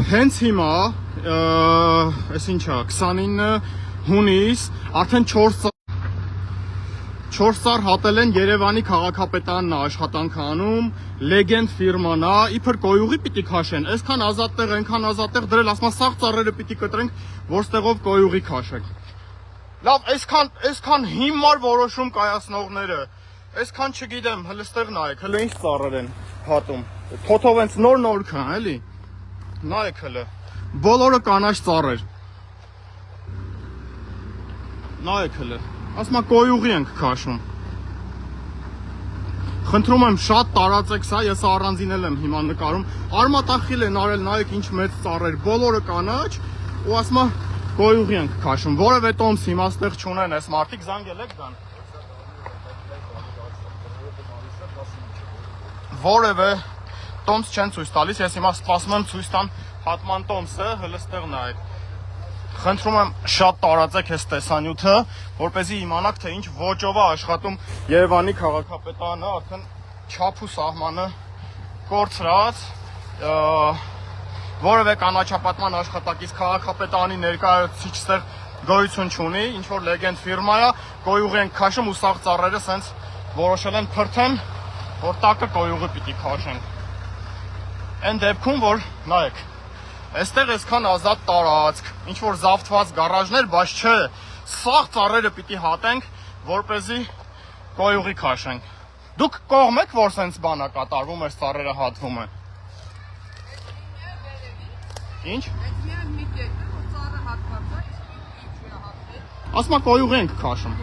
Հենց հիմա, այս ինչա, 29 հունիս, արդեն 4 ծառ հատել են Երևանի քաղաքապետարանն է աշխատանք անում, Legend ֆիրման է, իբր կոյուղի պիտի քաշեն, այսքան ազատտեղ, այնքան ազատտեղ դրել, ասма սաղ ծառերը պիտի կտրենք, որ ստեղով կոյուղի քաշենք։ Լավ, այսքան հիմար որոշում կայացնողները, այսքան չգիտեմ, հələ ստեղ նայեք, հələ ինչ ծառեր են հատում։ Թոթով հենց նոր կան, էլի։ Նայեք հələ։ Բոլորը կանաչ ծառեր։ Նայեք հələ։ Ասма կոյուղի ենք քաշում։ Խնդրում եմ շատ տարածեք սա, ես առանձինել եմ հիմա նկարում։ Արմատախիլ են արել, նայեք ինչ մեծ ծառեր, բոլորը կանաչ, ու ասма կոյուղի ենք քաշում, որևէ տոմս հիմա ստեղ չունեն, այս մարդիկ զանգել եք գան։ Որևէ տոմս չեն ցույց տալիս, ես հիմա սպասում եմ ցույց տան հատման տոմսը, հələ ստեղ նայեք։ Խնդրում եմ շատ տարածեք այս տեսանյութը, որպեսզի իմանաք, թե ինչ ոճով է աշխատում Երևանի քաղաքապետարանը, արդեն չափ ու սահմանը կորցրած, որևէ կանաչապատման աշխատակից քաղաքապետարանի ներկայացուցիչ ստեղ գոյություն չունի, ինչ որ Legend ֆիրմա է, կոյուղի են քաշում ու սաղ ծառերը սենց որոշել են փրթեն, որ տակը կոյուղի պիտի քաշենք։ Այն դեպքում, որ նայեք, այստեղ այսքան ազատ տարածք, ինչ որ զավթված գարաժներ, բայց չէ, սաղ ծառերը պիտի հատենք, որպեսզի կոյուղի քաշենք։ Դուք կողմ եք, որ սենց բան է կատարվում, այս ծառերը հատվում են։ Ինչ։ Ասма կոյուղի ենք քաշում։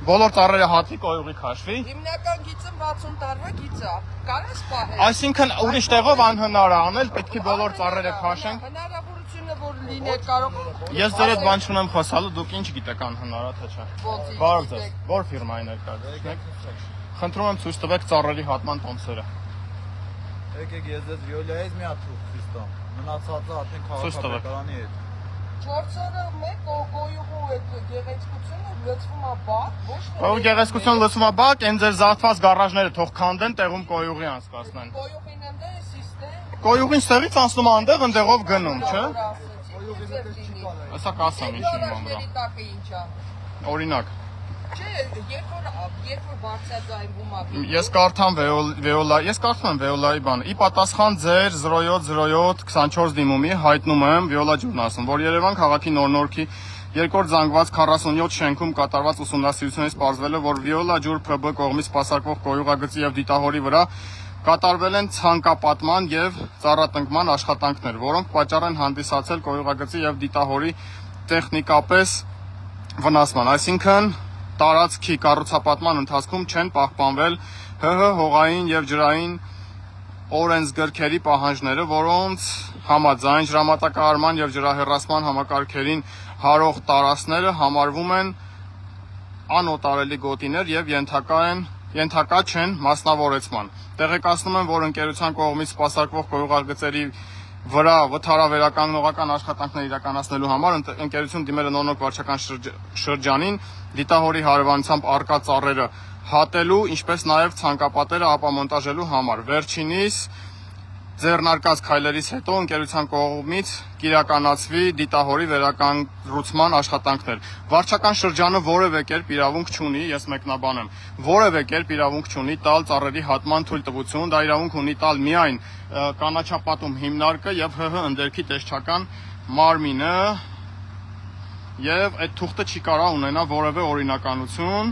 Բոլոր ծառերը հատվի, կոյուղի քաշվի։ Հիմնական գիծը 60 տարվա գիծ է։ Կարես պահել։ Այսինքն ուրիշ տեղով անհնար է անել, պետք է բոլոր ծառերը քաշենք։ Հնարավորությունը որ լիներ կարող։ Ես ձեր հետ բան չունեմ խոսալու, դուք ինչ գիտեք անհնար է թե չէ։ Բարև ձեզ։ Որ ֆիրմայի ներկայացնեք։ Խնդրում եմ ցույց տվեք ծառերի հատման տոմսերը։ Եկեք ես ձեզ վիոլայից մի հատ ցույց տամ։ Մնացածը արդեն քաղաքապետարանի հետ։ 4 օրը մեկ կոյուղու այդ գեղեցկությունը լցվում է բակ, ոչ թե։ Ո՞վ գեղեցկություն լցվում է բակ, այն ձեր զարթված գարաժները թող քանդեն, տեղում կոյուղի անցկացնեն։ Կոյուղին ընդե սիստեմ։ Կոյուղին ստեղից անցնում է այնտեղ, այնտեղով գնում, չէ։ Կոյուղի մեջ չի։ Հեսա կասեմ ինչի մամրա։ Տակը ինչ է։ Օրինակ։ Չէ, երբ որ բարձրաձայնվում է։ Ես կարդամ ես կարդում եմ Վեոլայի բանը։ Ի պատասխան ձեր 070724 դիմումի հայտնում եմ Վեոլա ջուրն ասում, որ Երևան քաղաքի նորնորքի երկրորդ զանգված 47 շենքում կատարված ուսումնասիրությունից պարզվել է, որ Վեոլա ջուր ՓԲ կողմից սպասարկվող կոյուղագծի եւ դիտահորի վրա կատարվել են ցանկապատման եւ ծառատնկման աշխատանքներ, որոնք պատճառ են հանդիսացել կոյուղագծի եւ դիտահորի տեխնիկապես վնասման, այսինքն տարածքի կառուցապատման ընթացքում չեն պահպանվել ՀՀ հողային եւ ջրային օրենսգրքերի պահանջները, որոնց համաձայն ջրամատակարարման եւ ջրահեռացման համակարգերին հարող տարածքները համարվում են անօտարելի գոտիներ եւ ենթակա չեն մասնավորեցման։ Տեղեկացնում եմ, որ ընկերության կողմից սպասարկվող կոյուղագծերի վրա վթարավերականգնողական աշխատանքներ իրականացնելու համար ընկերություն դիմել է նորնորք վարչական շրջանին դիտահորի հարևանությամբ առկա ծառերը հատելու, ինչպես նաև ցանկապատերը ապամոնտաժելու համար։ Վերջինիս ձեռնարկած քայլերից հետո ընկերության կողմից կիրականացվի դիտահորի վերականգնության աշխատանքներ։ Վարչական շրջանը որևէ կերպ իրավունք չունի, ես մեկնաբանեմ, որևէ կերպ իրավունք չունի տալ ծառերի հատման թույլտվություն, դա իրավունք ունի տալ միայն կանաչապատում հիմնարկը եւ ՀՀ ընդերքի տեսչական մարմինը, եւ այդ թուղթը չի կարող ունենա որևէ օրինականություն։